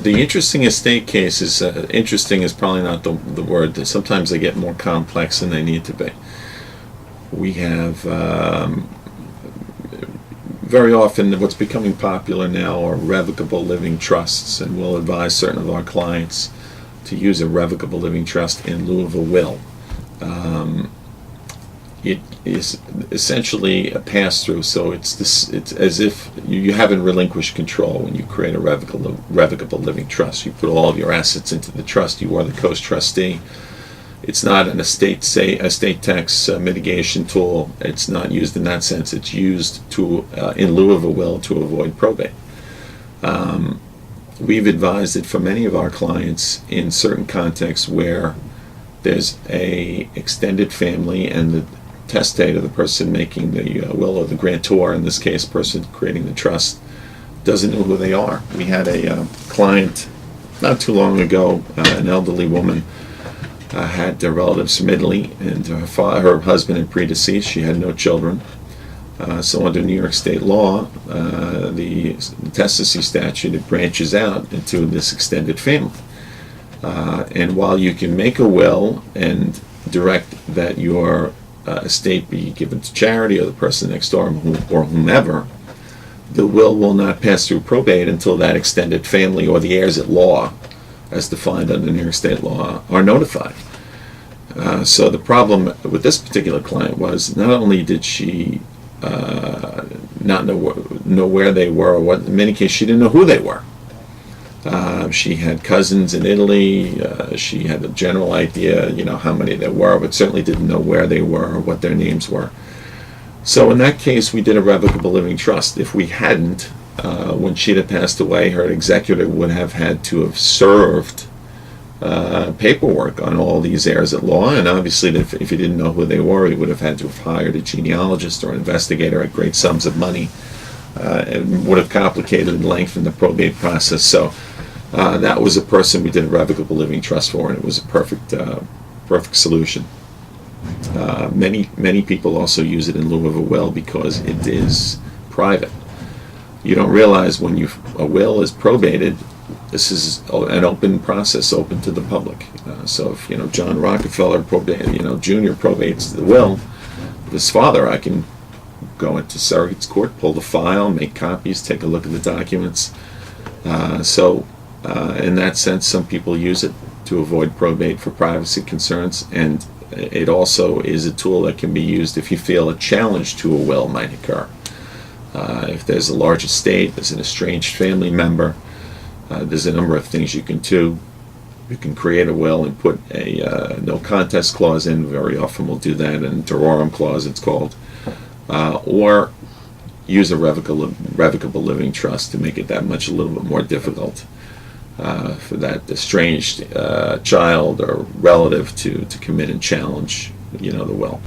The interesting estate cases, interesting is probably not the word. Sometimes they get more complex than they need to be. We have very often what's becoming popular now are revocable living trusts, and we'll advise certain of our clients to use a revocable living trust in lieu of a will. It is essentially a pass-through, so it's as if you haven't relinquished control when you create a revocable living trust. You put all of your assets into the trust. You are the co-trustee. It's not an estate tax mitigation tool. It's not used in that sense. It's used to in lieu of a will to avoid probate. We've advised it for many of our clients in certain contexts where there's a extended family and the testator, the person making the will, or the grantor, in this case, person creating the trust, doesn't know who they are. We had a client not too long ago, an elderly woman, had relatives from Italy, and her husband had predeceased. She had no children. So under New York state law, the intestacy statute, it branches out into this extended family. And while you can make a will and direct that your estate be given to charity or the person next door or whomever, the will not pass through probate until that extended family or the heirs at law, as defined under New York state law, are notified. So the problem with this particular client was not only did she not know where they were, or what, in many cases she didn't know who they were. She had cousins in Italy. She had a general idea, how many there were, but certainly didn't know where they were or what their names were. So in that case, we did a revocable living trust. If we hadn't, when she'd have passed away, her executor would have had to have served paperwork on all these heirs at law, and obviously if he didn't know who they were, he would have had to have hired a genealogist or an investigator at great sums of money. It would have complicated and lengthened the probate process. So that was a person we did a revocable living trust for, and it was a perfect solution. Many people also use it in lieu of a will because it is private. You don't realize when a will is probated, this is an open process, open to the public. So if John Rockefeller Junior probates the will of his father, I can go into Surrogate's court, pull the file, make copies, take a look at the documents. So in that sense, some people use it to avoid probate for privacy concerns, and it also is a tool that can be used if you feel a challenge to a will might occur. If there's a large estate, there's an estranged family member, there's a number of things you can do. You can create a will and put a no contest clause in. Very often we'll do that, and terrorem clause it's called. Or use a revocable living trust to make it that much a little bit more difficult for that estranged child or relative to commit and challenge the will.